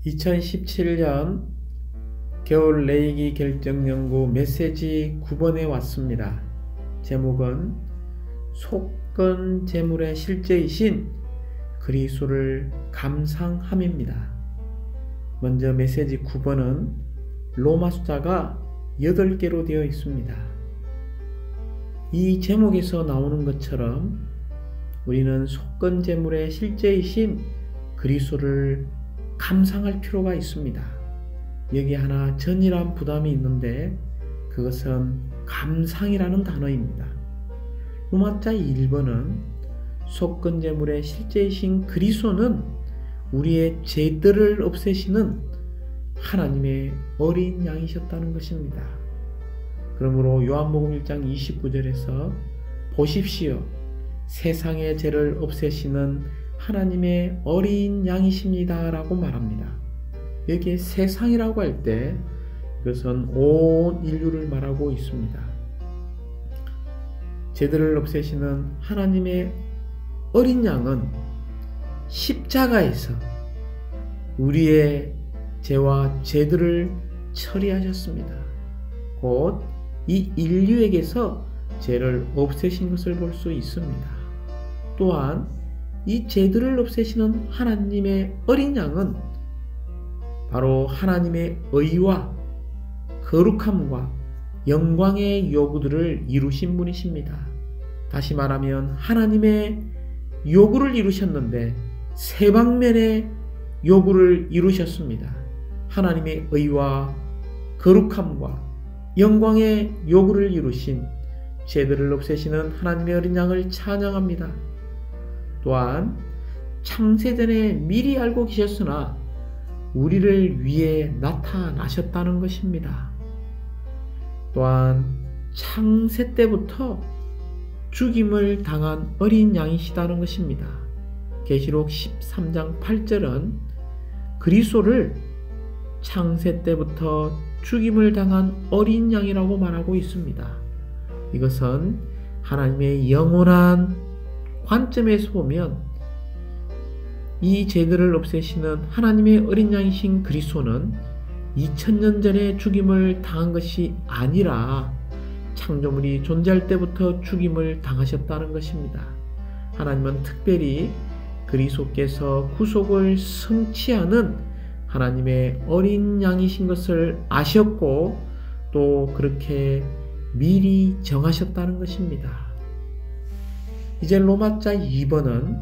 2017년 겨울 레이기 결정연구 메시지 9번에 왔습니다. 제목은 속건 제물의 실제이신 그리스도를 감상함입니다. 먼저 메시지 9번은 로마 숫자가 8개로 되어 있습니다. 이 제목에서 나오는 것처럼 우리는 속건 제물의 실제이신 그리스도를 감상할 필요가 있습니다. 여기 하나 전이란 부담이 있는데 그것은 감상이라는 단어입니다. 로마자 1번은 속건 제물의 실제이신 그리스도는 우리의 죄들을 없애시는 하나님의 어린 양이셨다는 것입니다. 그러므로 요한복음 1장 29절에서 보십시오. 세상의 죄를 없애시는 하나님의 어린 양이십니다 라고 말합니다. 여기에 세상이라고 할 때 그것은 온 인류를 말하고 있습니다. 죄들을 없애시는 하나님의 어린 양은 십자가에서 우리의 죄와 죄들을 처리하셨습니다. 곧 이 인류에게서 죄를 없애신 것을 볼 수 있습니다. 또한 이 죄들을 없애시는 하나님의 어린 양은 바로 하나님의 의와 거룩함과 영광의 요구들을 이루신 분이십니다. 다시 말하면 하나님의 요구를 이루셨는데 세 방면의 요구를 이루셨습니다. 하나님의 의와 거룩함과 영광의 요구를 이루신 죄들을 없애시는 하나님의 어린 양을 찬양합니다. 또한 창세전에 미리 알고 계셨으나 우리를 위해 나타나셨다는 것입니다. 또한 창세 때부터 죽임을 당한 어린 양이시다는 것입니다. 계시록 13장 8절은 그리스도를 창세 때부터 죽임을 당한 어린 양이라고 말하고 있습니다. 이것은 하나님의 영원한 관점에서 보면 이 죄들을 없애시는 하나님의 어린 양이신 그리스도는 2000년 전에 죽임을 당한 것이 아니라 창조물이 존재할 때부터 죽임을 당하셨다는 것입니다. 하나님은 특별히 그리스도께서 구속을 성취하는 하나님의 어린 양이신 것을 아셨고 또 그렇게 미리 정하셨다는 것입니다. 이제 로마자 2번은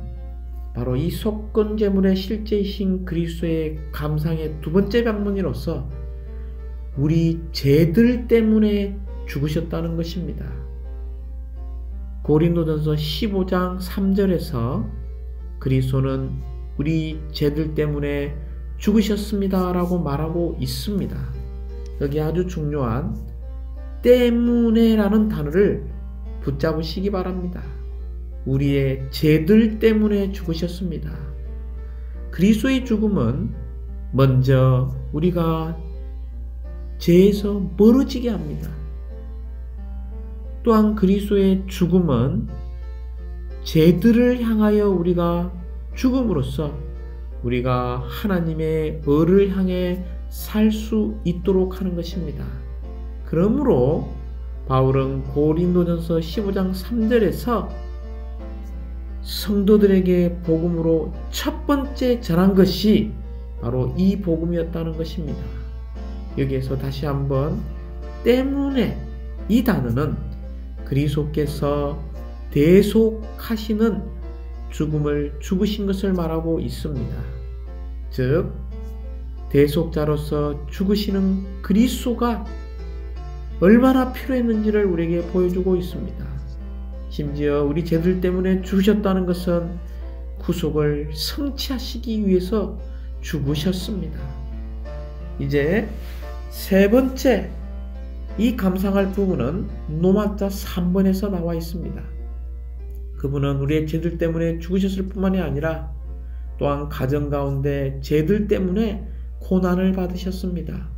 바로 이 속건 제물의 실제이신 그리스도의 감상의 두 번째 방문으로서 우리 죄들 때문에 죽으셨다는 것입니다. 고린도전서 15장 3절에서 그리스도는 우리 죄들 때문에 죽으셨습니다 라고 말하고 있습니다. 여기 아주 중요한 때문에 라는 단어를 붙잡으시기 바랍니다. 우리의 죄들 때문에 죽으셨습니다. 그리스도의 죽음은 먼저 우리가 죄에서 멀어지게 합니다. 또한 그리스도의 죽음은 죄들을 향하여 우리가 죽음으로써 우리가 하나님의 의를 향해 살 수 있도록 하는 것입니다. 그러므로 바울은 고린도전서 15장 3절에서 성도들에게 복음으로 첫 번째 전한 것이 바로 이 복음이었다는 것입니다. 여기에서 다시 한번 때문에 이 단어는 그리스도께서 대속하시는 죽음을 죽으신 것을 말하고 있습니다. 즉 대속자로서 죽으시는 그리스도가 얼마나 필요했는지를 우리에게 보여주고 있습니다. 심지어 우리 죄들 때문에 죽으셨다는 것은 구속을 성취하시기 위해서 죽으셨습니다. 이제 세 번째 이 감상할 부분은 로마자 3번에서 나와 있습니다. 그분은 우리의 죄들 때문에 죽으셨을 뿐만이 아니라 또한 가정 가운데 죄들 때문에 고난을 받으셨습니다.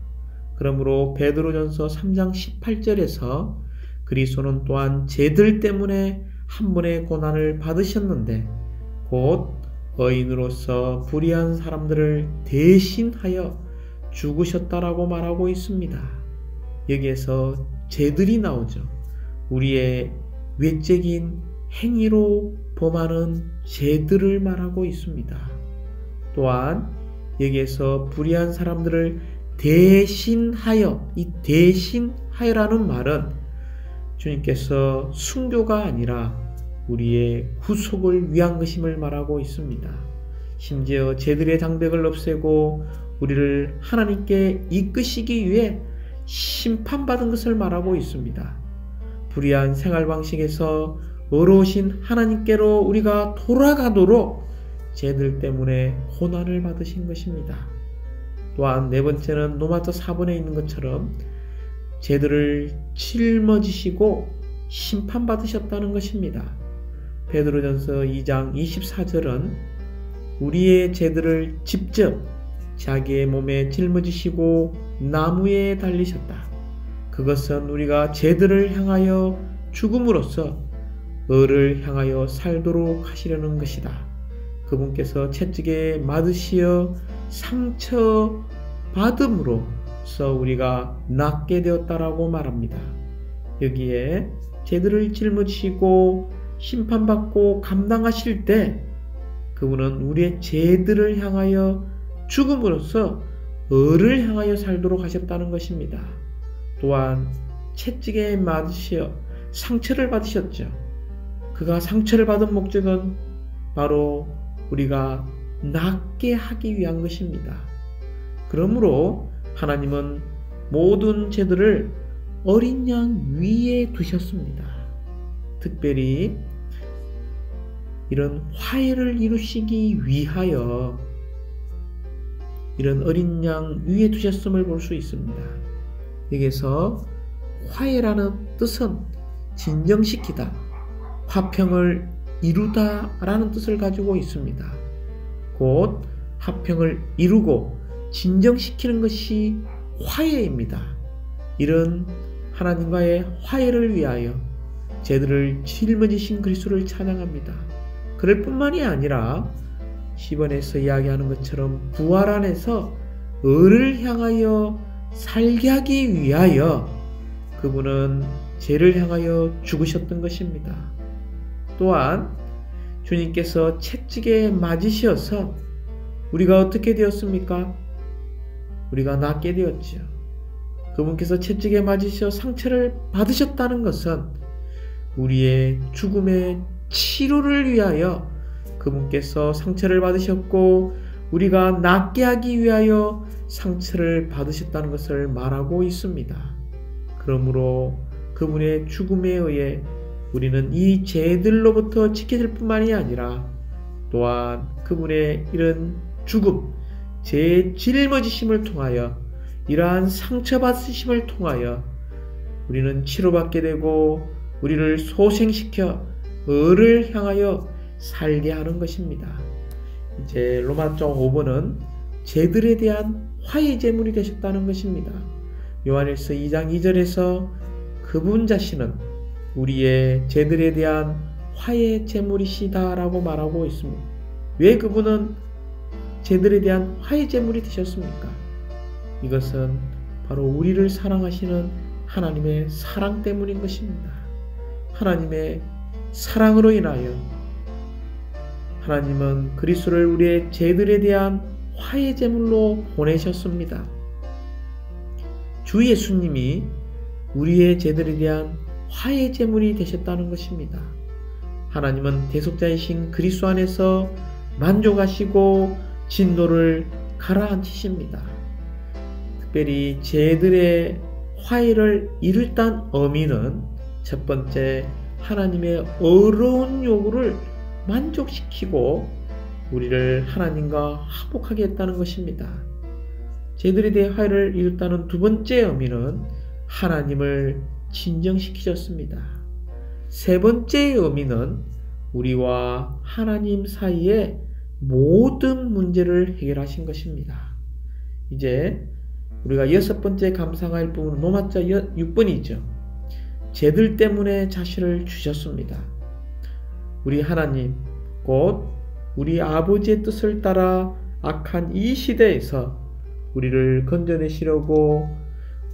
그러므로 베드로전서 3장 18절에서 그리스도는 또한 죄들 때문에 한 번의 고난을 받으셨는데 곧 의인으로서 불의한 사람들을 대신하여 죽으셨다라고 말하고 있습니다. 여기에서 죄들이 나오죠. 우리의 외적인 행위로 범하는 죄들을 말하고 있습니다. 또한 여기에서 불의한 사람들을 대신하여, 이 대신하여라는 말은 주님께서 순교가 아니라 우리의 구속을 위한 것임을 말하고 있습니다. 심지어 죄들의 장벽을 없애고 우리를 하나님께 이끄시기 위해 심판받은 것을 말하고 있습니다. 불의한 생활 방식에서 의로우신 하나님께로 우리가 돌아가도록 죄들 때문에 고난을 받으신 것입니다. 또한 네 번째는 로마서 4번에 있는 것처럼 죄들을 짊어지시고 심판받으셨다는 것입니다. 베드로전서 2장 24절은 우리의 죄들을 직접 자기의 몸에 짊어지시고 나무에 달리셨다. 그것은 우리가 죄들을 향하여 죽음으로써 의를 향하여 살도록 하시려는 것이다. 그분께서 채찍에 맞으시어 상처 받음으로써 우리가 낫게 되었다라고 말합니다. 여기에 죄들을 짊어지시고 심판받고 감당하실 때 그분은 우리의 죄들을 향하여 죽음으로써 의를 향하여 살도록 하셨다는 것입니다. 또한 채찍에 맞으시어 상처를 받으셨죠. 그가 상처를 받은 목적은 바로 우리가 낫게 하기 위한 것입니다. 그러므로 하나님은 모든 죄들을 어린 양 위에 두셨습니다. 특별히 이런 화해를 이루시기 위하여 이런 어린 양 위에 두셨음을 볼 수 있습니다. 여기서 화해라는 뜻은 진정시키다, 화평을 이루다 라는 뜻을 가지고 있습니다. 곧 화평을 이루고 진정시키는 것이 화해입니다. 이런 하나님과의 화해를 위하여 죄들을 짊어지신 그리스도를 찬양합니다. 그럴 뿐만이 아니라 시번에서 이야기하는 것처럼 부활 안에서 의를 향하여 살게 하기 위하여 그분은 죄를 향하여 죽으셨던 것입니다. 또한 주님께서 채찍에 맞으셔서 우리가 어떻게 되었습니까? 우리가 낫게 되었죠. 그분께서 채찍에 맞으셔 상처를 받으셨다는 것은 우리의 죽음의 치료를 위하여 그분께서 상처를 받으셨고 우리가 낫게 하기 위하여 상처를 받으셨다는 것을 말하고 있습니다. 그러므로 그분의 죽음에 의해 우리는 이 죄들로부터 지켜질 뿐만이 아니라 또한 그분의 이런 죽음, 죄의 짊어지심을 통하여 이러한 상처받으심을 통하여 우리는 치료받게 되고 우리를 소생시켜 의를 향하여 살게 하는 것입니다. 이제 로마서 5번은 죄들에 대한 화해 제물이 되셨다는 것입니다. 요한일서 2장 2절에서 그분 자신은 우리의 죄들에 대한 화해 제물이시다라고 말하고 있습니다. 왜 그분은 죄들에 대한 화해 제물이 되셨습니까? 이것은 바로 우리를 사랑하시는 하나님의 사랑 때문인 것입니다. 하나님의 사랑으로 인하여 하나님은 그리스도를 우리의 죄들에 대한 화해 제물로 보내셨습니다. 주 예수님이 우리의 죄들에 대한 화해 제물이 되셨다는 것입니다. 하나님은 대속자이신 그리스도 안에서 만족하시고 진노를 가라앉히십니다. 특별히 죄들의 화해를 이룰 단 의미는 첫 번째 하나님의 어려운 요구를 만족시키고 우리를 하나님과 화목하게 했다는 것입니다. 죄들에 대해 화해를 이뤘다는 두 번째 의미는 하나님을 진정시키셨습니다. 세 번째 의미는 우리와 하나님 사이의 모든 문제를 해결하신 것입니다. 이제 우리가 여섯 번째 감상할 부분은 로마서 6번이죠. 죄들 때문에 자신을 주셨습니다. 우리 하나님 곧 우리 아버지의 뜻을 따라 악한 이 시대에서 우리를 건져내시려고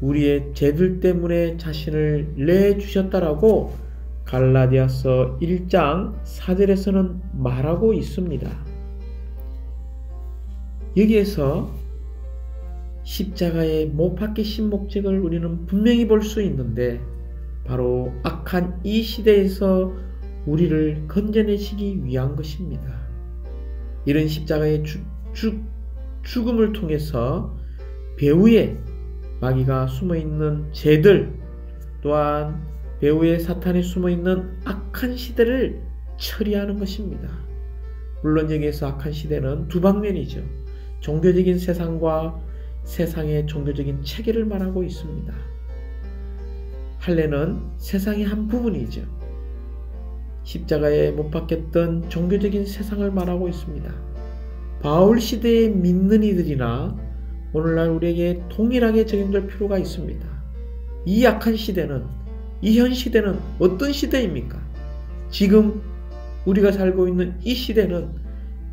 우리의 죄들 때문에 자신을 내주셨다라고 갈라디아서 1장 4절에서는 말하고 있습니다. 여기에서 십자가에 못 박히신 목적을 우리는 분명히 볼 수 있는데 바로 악한 이 시대에서 우리를 건져내시기 위한 것입니다. 이런 십자가의 죽음을 통해서 배후에 마귀가 숨어있는 죄들 또한 배후에 사탄이 숨어있는 악한 시대를 처리하는 것입니다. 물론 여기에서 악한 시대는 두 방면이죠. 종교적인 세상과 세상의 종교적인 체계를 말하고 있습니다. 할례는 세상의 한 부분이죠. 십자가에 못 박혔던 종교적인 세상을 말하고 있습니다. 바울 시대에 믿는 이들이나 오늘날 우리에게 동일하게 적용될 필요가 있습니다. 이 악한 시대는, 이 현 시대는 어떤 시대입니까? 지금 우리가 살고 있는 이 시대는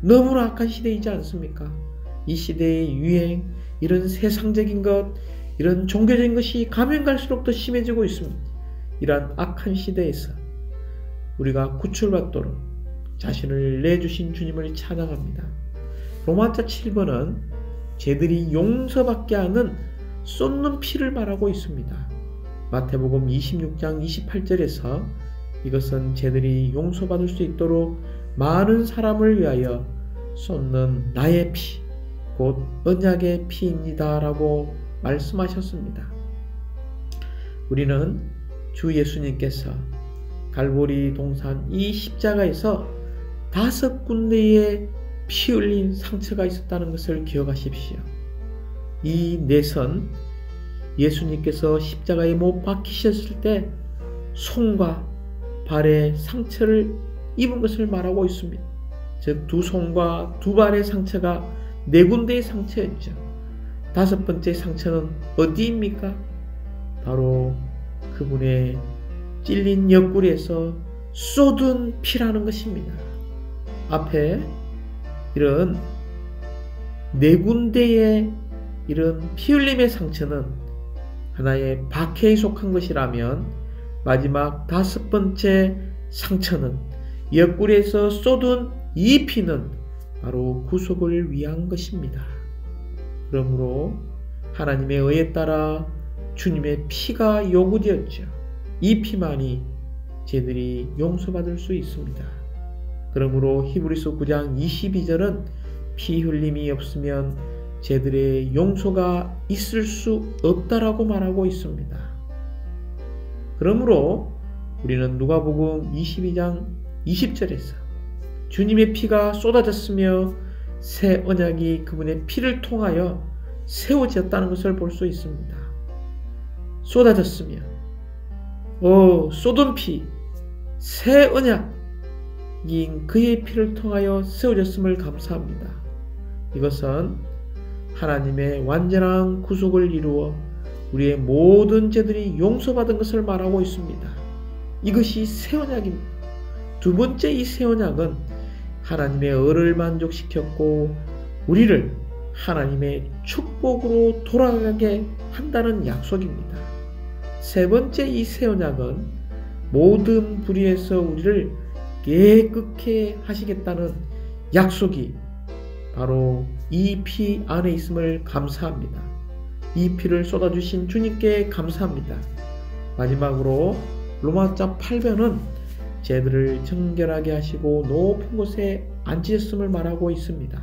너무나 악한 시대이지 않습니까? 이 시대의 유행, 이런 세상적인 것, 이런 종교적인 것이 가면 갈수록 더 심해지고 있습니다. 이러한 악한 시대에서 우리가 구출받도록 자신을 내주신 주님을 찬양합니다. 로마서 7번은 죄들이 용서받게 하는 쏟는 피를 말하고 있습니다. 마태복음 26장 28절에서 이것은 죄들이 용서받을 수 있도록 많은 사람을 위하여 쏟는 나의 피, 곧 언약의 피입니다 라고 말씀하셨습니다. 우리는 주 예수님께서 갈보리 동산 이 십자가에서 5군데의 피 흘린 상처가 있었다는 것을 기억하십시오. 이 넷은 예수님께서 십자가에 못 박히셨을 때 손과 발에 상처를 입은 것을 말하고 있습니다. 즉 두 손과 두 발의 상처가 4군데의 상처였죠. 5번째 상처는 어디입니까? 바로 그분의 찔린 옆구리에서 쏟은 피라는 것입니다. 앞에 이런 4군데의 이런 피 흘림의 상처는 하나의 박해에 속한 것이라면 마지막 5번째 상처는 옆구리에서 쏟은 이 피는 바로 구속을 위한 것입니다. 그러므로 하나님의 의에 따라 주님의 피가 요구되었죠. 이 피만이 죄들이 용서받을 수 있습니다. 그러므로 히브리서 9장 22절은 피 흘림이 없으면 죄들의 용서가 있을 수 없다라고 말하고 있습니다. 그러므로 우리는 누가복음 22장 20절에서 주님의 피가 쏟아졌으며 새 언약이 그분의 피를 통하여 세워졌다는 것을 볼 수 있습니다. 쏟아졌으며 쏟은 피, 새 언약인 그의 피를 통하여 세워졌음을 감사합니다. 이것은 하나님의 완전한 구속을 이루어 우리의 모든 죄들이 용서받은 것을 말하고 있습니다. 이것이 새 언약입니다. 두 번째 이 새 언약은 하나님의 의를 만족시켰고 우리를 하나님의 축복으로 돌아가게 한다는 약속입니다. 세 번째 이 새 언약은 모든 불의에서 우리를 깨끗게 하시겠다는 약속이 바로 이 피 안에 있음을 감사합니다. 이 피를 쏟아주신 주님께 감사합니다. 마지막으로 로마서 8번은 죄들을 정결하게 하시고 높은 곳에 앉히셨음을 말하고 있습니다.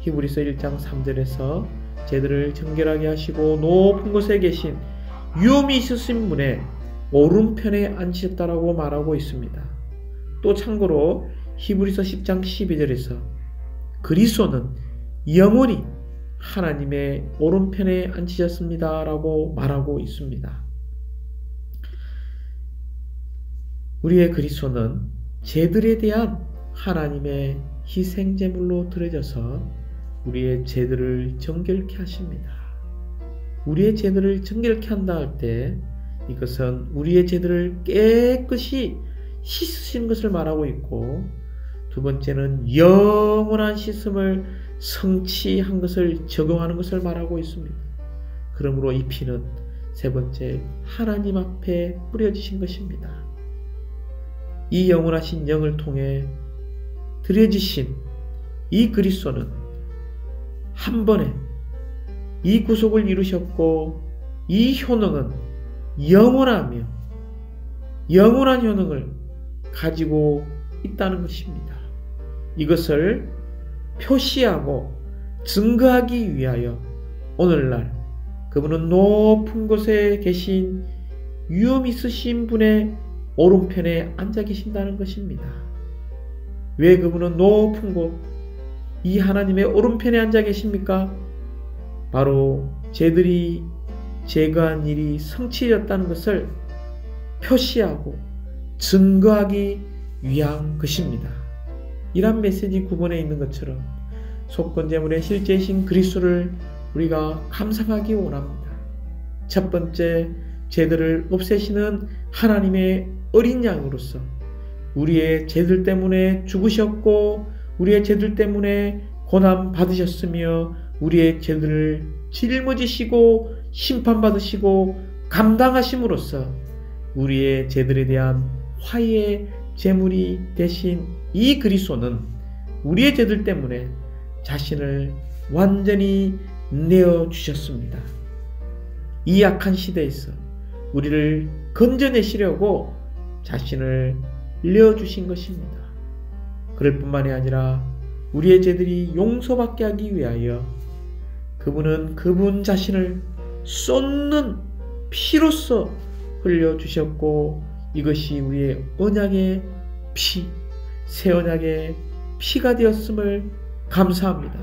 히브리서 1장 3절에서 죄들을 정결하게 하시고 높은 곳에 계신 위엄이 있으신 분의 오른편에 앉히셨다라고 말하고 있습니다. 또 참고로 히브리서 10장 12절에서 그리스도는 영원히 하나님의 오른편에 앉히셨습니다 라고 말하고 있습니다. 우리의 그리스도는 죄들에 대한 하나님의 희생제물로 드려져서 우리의 죄들을 정결케 하십니다. 우리의 죄들을 정결케 한다 할 때 이것은 우리의 죄들을 깨끗이 씻으시는 것을 말하고 있고 두 번째는 영원한 씻음을 성취한 것을 적용하는 것을 말하고 있습니다. 그러므로 이 피는 세 번째 하나님 앞에 뿌려지신 것입니다. 이 영원하신 영을 통해 드려지신 이 그리스도는 한 번에 이 구속을 이루셨고 이 효능은 영원한 효능을 가지고 있다는 것입니다. 이것을 표시하고 증거하기 위하여 오늘날 그분은 높은 곳에 계신 위엄 있으신 분의 오른편에 앉아 계신다는 것입니다. 왜 그분은 높은 곳, 이 하나님의 오른편에 앉아 계십니까? 바로 죄들이 제거한 일이 성취되었다는 것을 표시하고 증거하기 위한 것입니다. 이런 메시지 9번에 있는 것처럼 속건제물의 실제이신 그리스도를 우리가 감상하기 원합니다. 첫 번째, 죄들을 없애시는 하나님의 어린 양으로서 우리의 죄들 때문에 죽으셨고 우리의 죄들 때문에 고난 받으셨으며 우리의 죄들을 짊어지시고 심판받으시고 감당하심으로써 우리의 죄들에 대한 화해의 제물이 되신 이 그리스도는 우리의 죄들 때문에 자신을 완전히 내어주셨습니다. 이 악한 시대에서 우리를 건져내시려고 자신을 내어주신 것입니다. 그럴 뿐만이 아니라 우리의 죄들이 용서받게 하기 위하여 그분은 그분 자신을 쏟는 피로써 흘려주셨고 이것이 우리의 언약의 피, 새 언약의 피가 되었음을 감사합니다.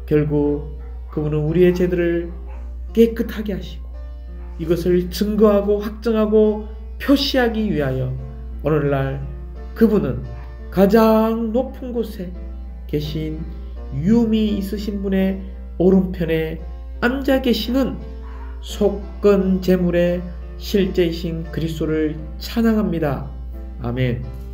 결국 그분은 우리의 죄들을 깨끗하게 하시고 이것을 증거하고 확정하고 표시하기 위하여 오늘날 그분은 가장 높은 곳에 계신 유미 있으신 분의 오른편에 앉아 계시는 속건 제물의 실제이신 그리스도를 찬양합니다. 아멘.